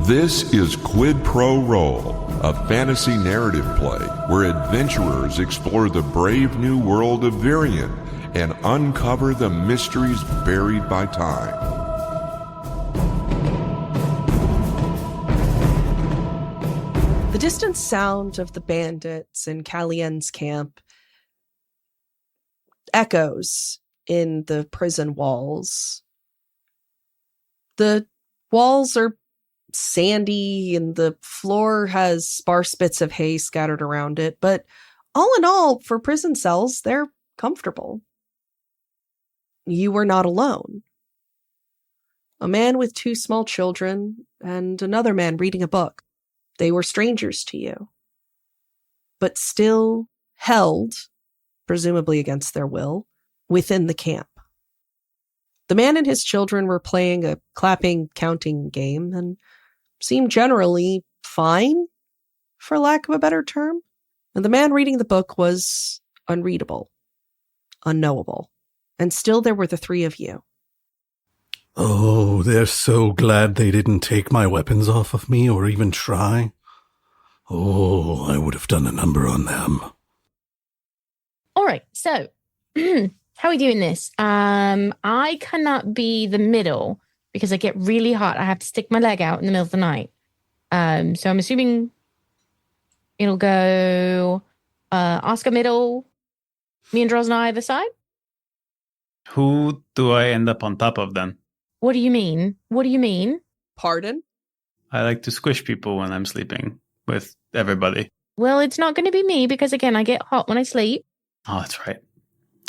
This is Quid Pro Roll, a fantasy narrative play where adventurers explore the brave new world of Varian and uncover the mysteries buried by time. The distant sound of the bandits in Calien's camp echoes in the prison walls. The walls are sandy and the floor has sparse bits of hay scattered around it, but all in all, for prison cells, they're comfortable. You were not alone. A man with two small children and another man reading a book. They were strangers to you, but still held, presumably against their will, within the camp. The man and his children were playing a clapping counting game and seemed generally fine, for lack of a better term. And the man reading the book was unreadable, unknowable. And still there were the three of you. Oh, they're so glad they didn't take my weapons off of me or even try. Oh, I would have done a number on them. All right, so how are we doing this? I cannot be the middle because I get really hot. I have to stick my leg out in the middle of the night. So I'm assuming it'll go Oscar middle, me and Drozna either side. Who do I end up on top of then? What do you mean? What do you mean? Pardon? I like to squish people when I'm sleeping with everybody. Well, it's not going to be me because, again, I get hot when I sleep. Oh, that's right.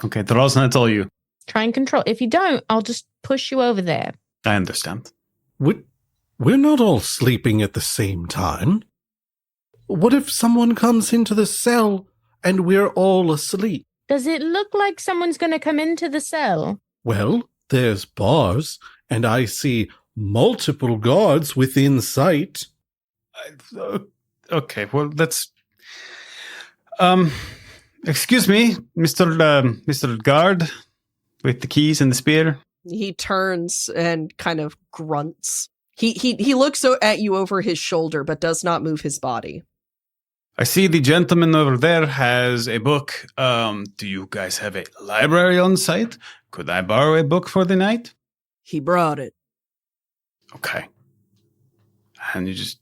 Okay, Drozna, it's all you. Try and control. If you don't, I'll just push you over there. I understand. We're not all sleeping at the same time. What if someone comes into the cell and we're all asleep? Does it look like someone's going to come into the cell? Well, there's bars, and I see multiple guards within sight. Okay, well, let's... excuse me, Mr. Guard, with the keys and the spear. He turns and kind of grunts. He looks at you over his shoulder, but does not move his body. I see the gentleman over there has a book. Do you guys have a library on site? Could I borrow a book for the night? He brought it. Okay. And you just...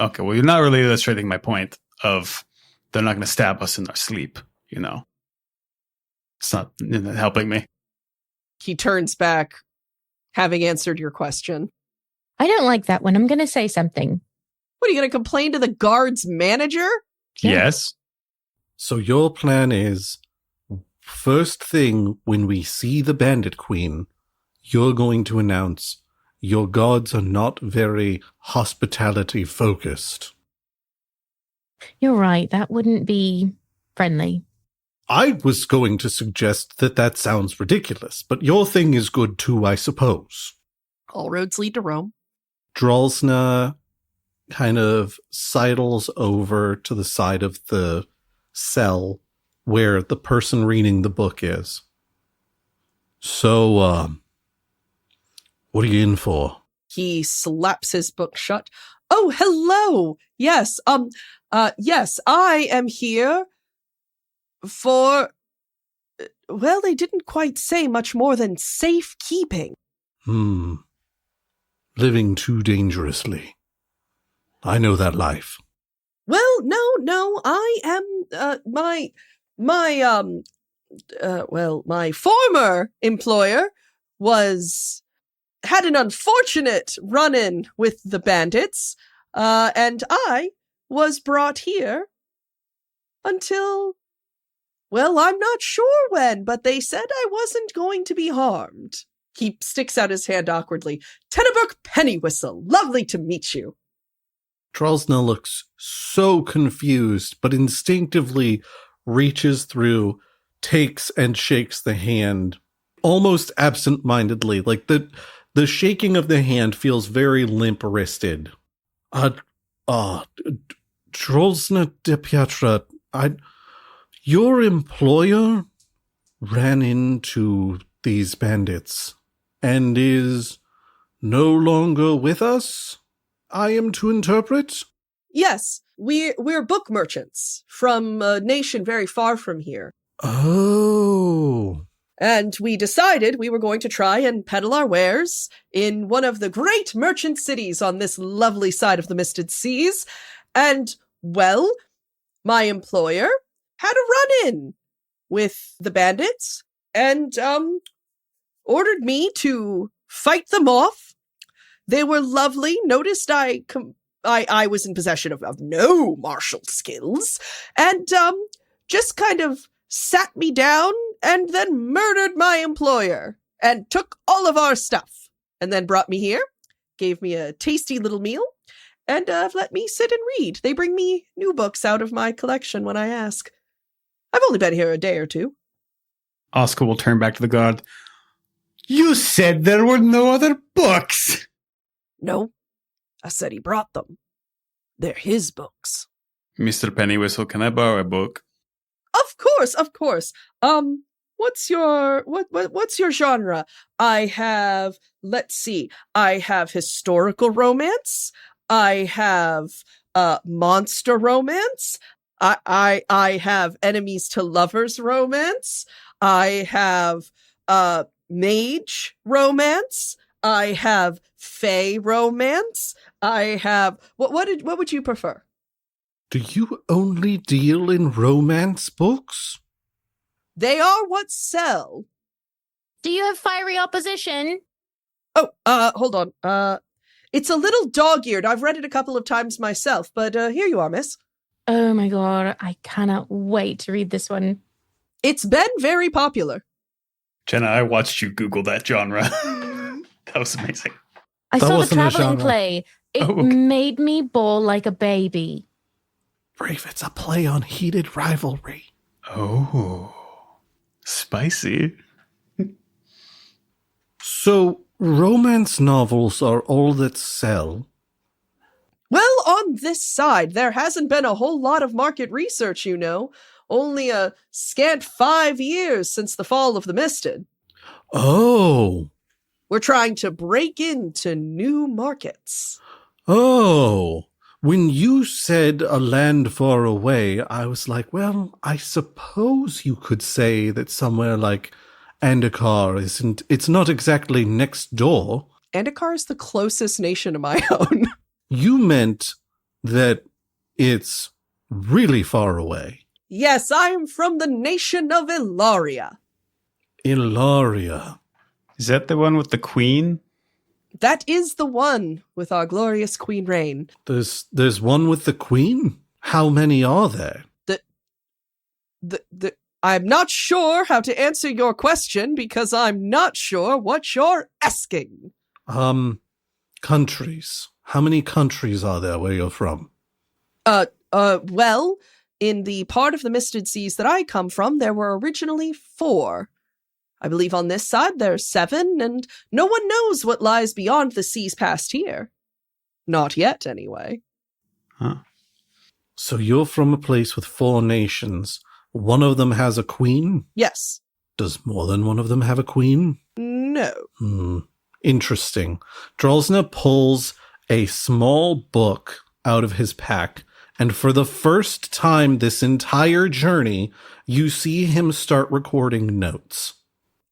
Okay, well, you're not really illustrating my point of they're not going to stab us in our sleep, you know. It's not helping me. He turns back, having answered your question. I don't like that one. I'm going to say something. What, are you going to complain to the guard's manager? Yeah. Yes. So your plan is, first thing when we see the Bandit Queen, you're going to announce your gods are not very hospitality focused. You're right. That wouldn't be friendly. I was going to suggest that sounds ridiculous, but your thing is good too, I suppose. All roads lead to Rome. Drozna kind of sidles over to the side of the cell where the person reading the book is. So, what are you in for? He slaps his book shut. Oh, hello. Yes. Yes, I am here for, well, they didn't quite say much more than safekeeping. Living too dangerously. I know that life. Well, no, I am, my former employer had an unfortunate run-in with the bandits, and I was brought here until, well, I'm not sure when, but they said I wasn't going to be harmed. He sticks out his hand awkwardly. Tennerbrook Pennywhistle, lovely to meet you. Drozna looks so confused, but instinctively reaches through, takes and shakes the hand, almost absent-mindedly. Like the shaking of the hand feels very limp-wristed. Drozna de Pietra, your employer ran into these bandits and is no longer with us? I am to interpret? Yes, we're book merchants from a nation very far from here. Oh. And we decided we were going to try and peddle our wares in one of the great merchant cities on this lovely side of the Misted Seas. And, well, my employer had a run-in with the bandits and ordered me to fight them off. They were lovely. Noticed I was in possession of no martial skills, and just kind of sat me down and then murdered my employer and took all of our stuff and then brought me here, gave me a tasty little meal, and let me sit and read. They bring me new books out of my collection when I ask. I've only been here a day or two. Oscar will turn back to the god. You said there were no other books. No, I said he brought them. They're his books. Mr. Pennywhistle, can I borrow a book? Of course. What's your genre? I have, let's see, I have historical romance. I have monster romance. I have enemies to lovers romance. I have mage romance. I have fae romance. I have what would you prefer? Do you only deal in romance books? They are what sell. Do you have fiery opposition? Oh, hold on. It's a little dog-eared. I've read it a couple of times myself, but here you are, miss. Oh my god, I cannot wait to read this one. It's been very popular. Jenna, I watched you Google that genre. That was amazing. I That saw the wasn't a traveling genre. play. It Oh, okay. made me bawl like a baby. Brave, it's a play on heated rivalry. Oh, spicy. So, romance novels are all that sell? Well, on this side, there hasn't been a whole lot of market research, you know. Only a scant 5 years since the fall of the Misted. Oh. We're trying to break into new markets. Oh. When you said a land far away, I was like, well, I suppose you could say that somewhere like Andakar it's not exactly next door. Andakar is the closest nation to my own. You meant that it's really far away. Yes, I am from the nation of Ilaria. Ilaria. Is that the one with the queen? That is the one with our glorious Queen Rain. There's one with the queen? How many are there? I'm not sure how to answer your question because I'm not sure what you're asking. Countries. How many countries are there where you're from? Well, in the part of the Misted Seas that I come from, there were originally 4. I believe on this side there's 7, and no one knows what lies beyond the seas past here. Not yet, anyway. Huh. So you're from a place with 4 nations. One of them has a queen? Yes. Does more than one of them have a queen? No. Interesting. Drolsna pulls a small book out of his pack, and for the first time this entire journey, you see him start recording notes.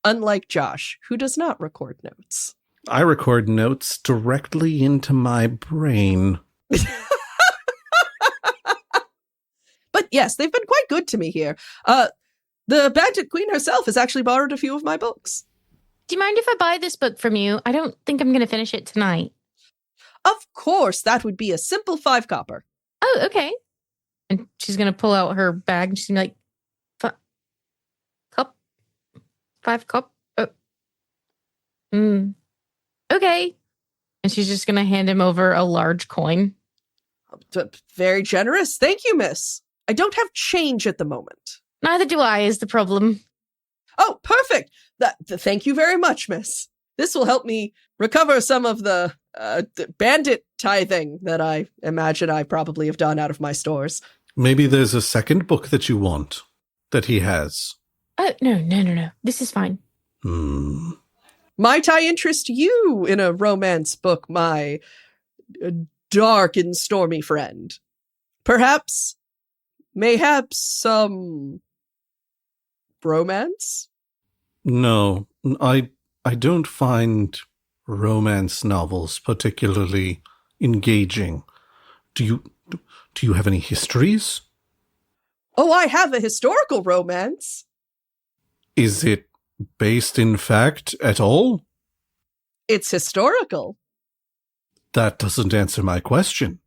Unlike Josh, who does not record notes. I record notes directly into my brain. But yes, they've been quite good to me here. The Bandit Queen herself has actually borrowed a few of my books. Do you mind if I buy this book from you? I don't think I'm going to finish it tonight. Of course, that would be a simple 5 copper. Oh, okay. And she's going to pull out her bag and she's going to be like, 5 cup. Okay. And she's just going to hand him over a large coin. Very generous. Thank you, miss. I don't have change at the moment. Neither do I, is the problem. Oh, perfect. Thank you very much, miss. This will help me recover some of the bandit tithing that I imagine I probably have done out of my stores. Maybe there's a second book that you want, that he has. Oh, no. This is fine. Might I interest you in a romance book, my dark and stormy friend. Mayhaps some romance? No, I don't find romance novels particularly engaging. Do you have any histories? Oh, I have a historical romance. Is it based in fact at all? It's historical. That doesn't answer my question.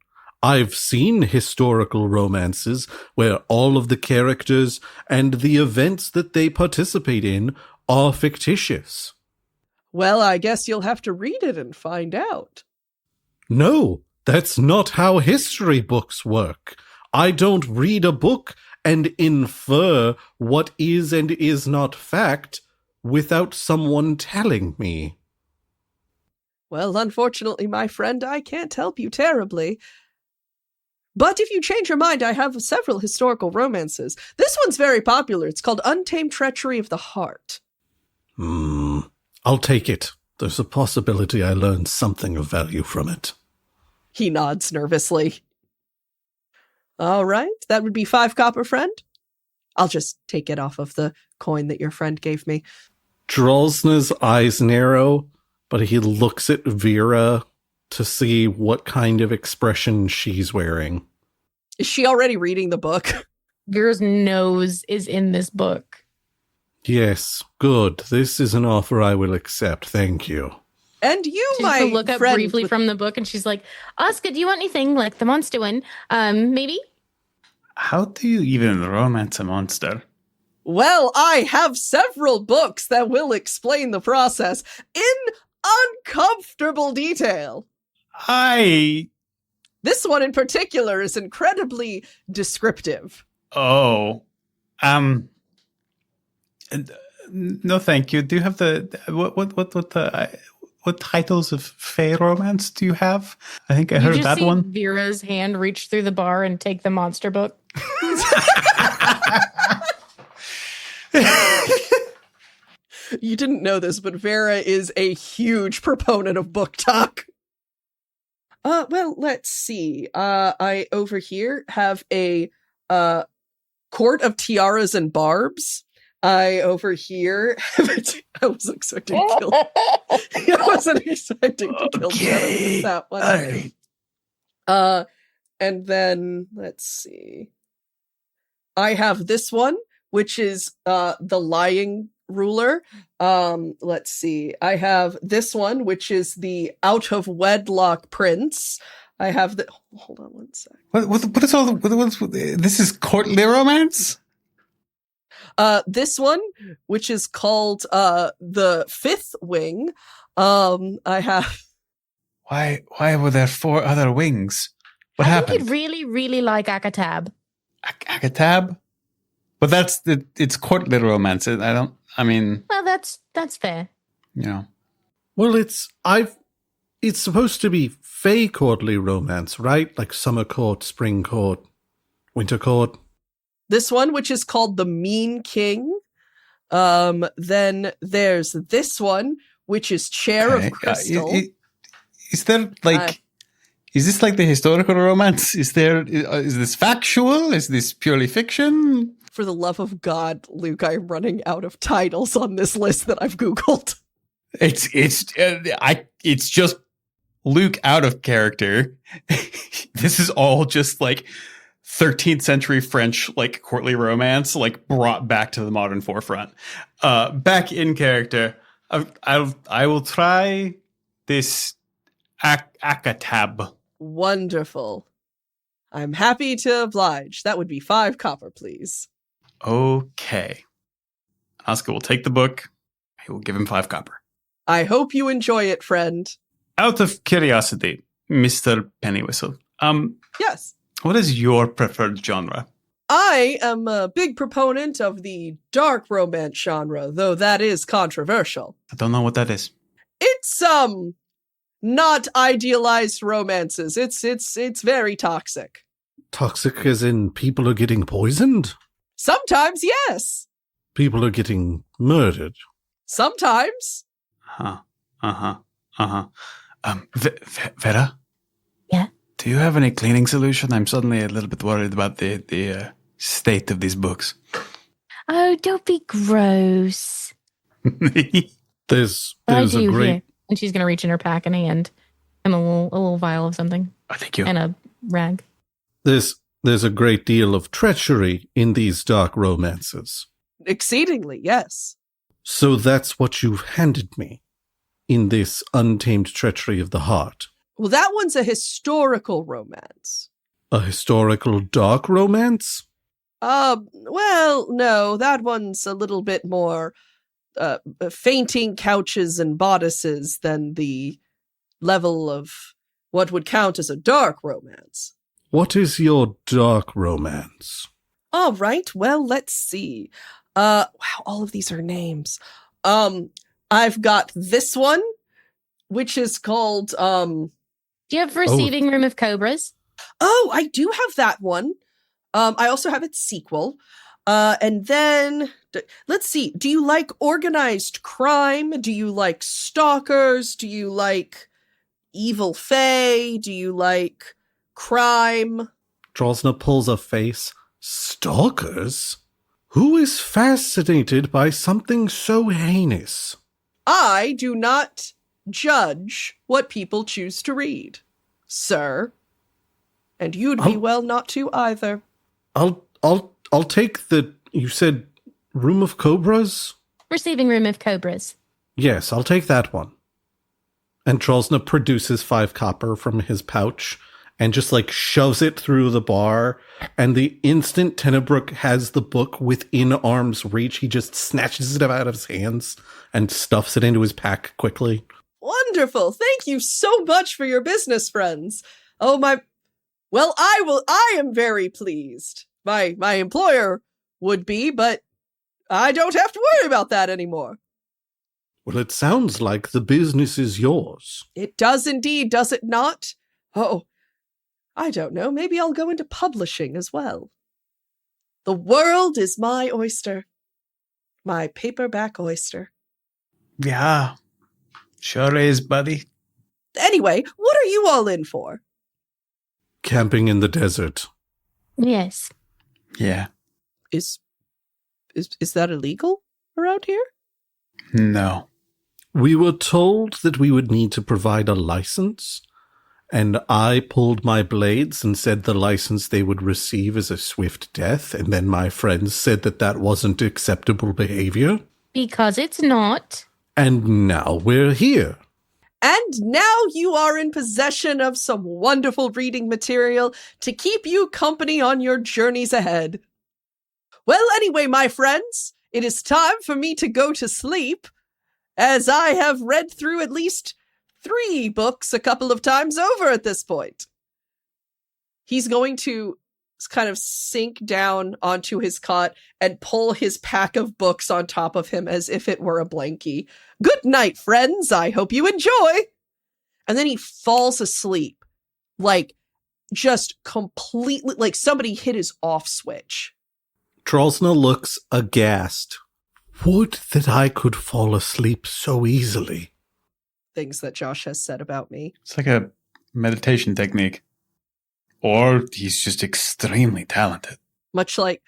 I've seen historical romances where all of the characters and the events that they participate in are fictitious. Well, I guess you'll have to read it and find out. No, that's not how history books work. I don't read a book and infer what is and is not fact without someone telling me. Well, unfortunately, my friend, I can't help you terribly. But if you change your mind, I have several historical romances. This one's very popular. It's called Untamed Treachery of the Heart. I'll take it. There's a possibility I learned something of value from it. He nods nervously. All right, that would be 5 copper, friend. I'll just take it off of the coin that your friend gave me. Drolsna's eyes narrow, but he looks at Vera to see what kind of expression she's wearing. Is she already reading the book? Vera's nose is in this book. Yes, good. This is an offer I will accept. Thank you. And you, She's my gonna look up friend, briefly from the book, and she's like, "Oscar, do you want anything like the monster one? Maybe." How do you even romance a monster? Well, I have several books that will explain the process in uncomfortable detail. This one in particular is incredibly descriptive. Oh. No, thank you. Do you have what titles of Fey romance do you have? I think I heard that one. Vera's hand reach through the bar and take the monster book. You didn't know this, but Vera is a huge proponent of book talk. Well, let's see. I over here have a Court of Tiaras and Barbs. I over here have I was expecting to kill. I wasn't expecting to kill that one. All right. And then let's see. I have this one, which is the Lying Ruler. Let's see. I have this one, which is the Out of Wedlock Prince. I have the. Hold on one sec. What is all? This is courtly romance. This one, which is called the Fifth Wing. I have. Why were there 4 other wings? What I happened? think you'd really, really like Akatab. Akatab? But it's courtly romance. Well, that's fair. you know. Well, it's supposed to be Fey courtly romance, right? Like summer court, spring court, winter court. This one, which is called the Mean King. Then there's this one, which is Chair of Crystal. Is there is this like the historical romance? Is this factual? Is this purely fiction? For the love of God, Luke, I'm running out of titles on this list that I've Googled. It's just Luke out of character. This is all just like 13th century French like courtly romance, like brought back to the modern forefront. Back in character, I will try this Akatab. Wonderful. I'm happy to oblige. That would be 5 copper, please. Okay. Oscar will take the book. He will give him 5 copper. I hope you enjoy it, friend. Out of curiosity, Mr. Pennywhistle, Yes. what is your preferred genre? I am a big proponent of the dark romance genre, though that is controversial. I don't know what that is. It's not idealized romances. It's very toxic. Toxic as in people are getting poisoned? Sometimes, yes. People are getting murdered. Sometimes. Vera? Yeah? Do Do you have any cleaning solution? I'm suddenly a little bit worried about the state of these books. Oh, don't be gross. There's I a do great here. And she's going to reach in her pack and hand him a little vial of something. Oh, thank you. And a rag. there's a great deal of treachery in these dark romances. Exceedingly, yes. So that's what you've handed me in this untamed treachery of the heart. Well, that one's a historical romance. A historical dark romance? Well, no, that one's a little bit more fainting couches and bodices than the level of what would count as a dark romance. What is your dark romance? All right, well, let's see. Wow, all of these are names. I've got this one, which is called, Do you have Receiving Room of Cobras? Oh, I do have that one. I also have its sequel. And then, let's see. Do you like organized crime? Do you like stalkers? Do you like evil fae? Do you like crime? Drosna pulls a face. Stalkers? Who is fascinated by something so heinous? I do not judge what people choose to read, sir. And you'd be well not to either. I'll take the, you said Room of Cobras? Receiving Room of Cobras. Yes, I'll take that one. And Drosna produces 5 copper from his pouch and just like shoves it through the bar. And the instant Tenebrook has the book within arm's reach, he just snatches it out of his hands and stuffs it into his pack quickly. Wonderful. Thank you so much for your business, friends. Oh, my. Well, I am very pleased. My employer would be, but I don't have to worry about that anymore. Well, it sounds like the business is yours. It does indeed, does it not? Oh, I don't know. Maybe I'll go into publishing as well. The world is my oyster. My paperback oyster. Yeah, sure is, buddy. Anyway, what are you all in for? Camping in the desert. Yes. Yeah. Is that illegal around here? No. We were told that we would need to provide a license, and I pulled my blades and said the license they would receive is a swift death, and then my friends said that that wasn't acceptable behavior. Because it's not. And now we're here. And now you are in possession of some wonderful reading material to keep you company on your journeys ahead. Well, anyway, my friends, it is time for me to go to sleep, as I have read through at least 3 books a couple of times over at this point. He's going to kind of sink down onto his cot and pull his pack of books on top of him as if it were a blankie. Good night, friends. I hope you enjoy. And then he falls asleep, like just completely, like somebody hit his off switch. Drosna looks aghast. Would that I could fall asleep so easily. Things that Josh has said about me. It's like a meditation technique. Or he's just extremely talented. Much like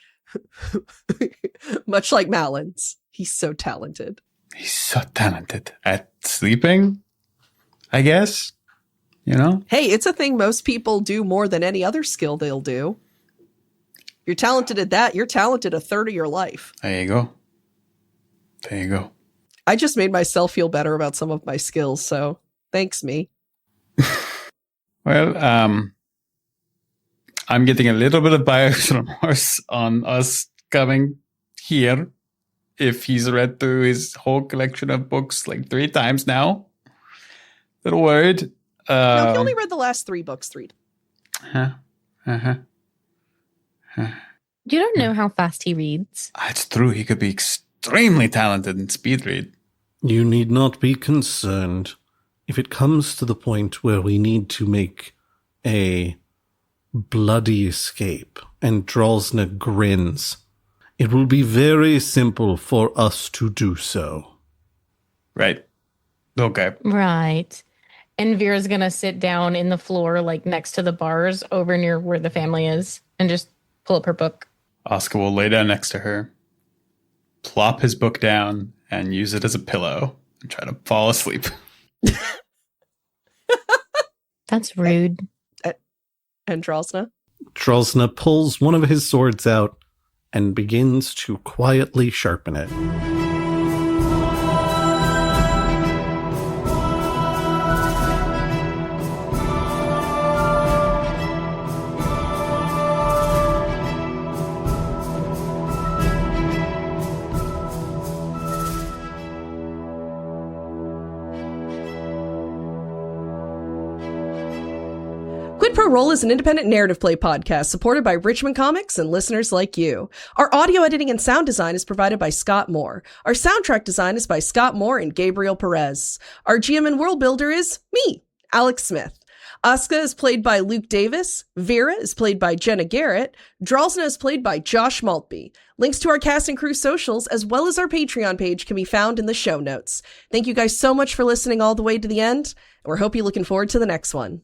Malins. He's so talented. He's so talented at sleeping, I guess. You know? Hey, it's a thing most people do more than any other skill they'll do. You're talented at that. You're talented a third of your life. There you go. There you go. I just made myself feel better about some of my skills, so thanks, me. Well, I'm getting a little bit of buyer's remorse on us coming here. If he's read through his whole collection of books like 3 times now. Little worried. No, he only read the last 3 books 3 times. You don't know how fast he reads. It's true. He could be extremely talented in speed read. You need not be concerned. If it comes to the point where we need to make a bloody escape, and Drosna grins, it will be very simple for us to do so. Right. Okay. Right. And Vera's going to sit down in the floor, like next to the bars over near where the family is, and just pull up her book. Oscar will lay down next to her, plop his book down, and use it as a pillow and try to fall asleep. That's rude. And Drolsna? Drolsna pulls one of his swords out and begins to quietly sharpen it. Quid Pro Roll is an independent narrative play podcast supported by Richmond Comix and listeners like you. Our audio editing and sound design is provided by Scott Moore. Our soundtrack design is by Scott Moore and Gabriel Perez. Our GM and world builder is me, Alex Smith. Asuka is played by Luke Davis. Vera is played by Jenna Garrett. Drolsna is played by Josh Maltby. Links to our cast and crew socials, as well as our Patreon page, can be found in the show notes. Thank you guys so much for listening all the way to the end, and we hope you're looking forward to the next one.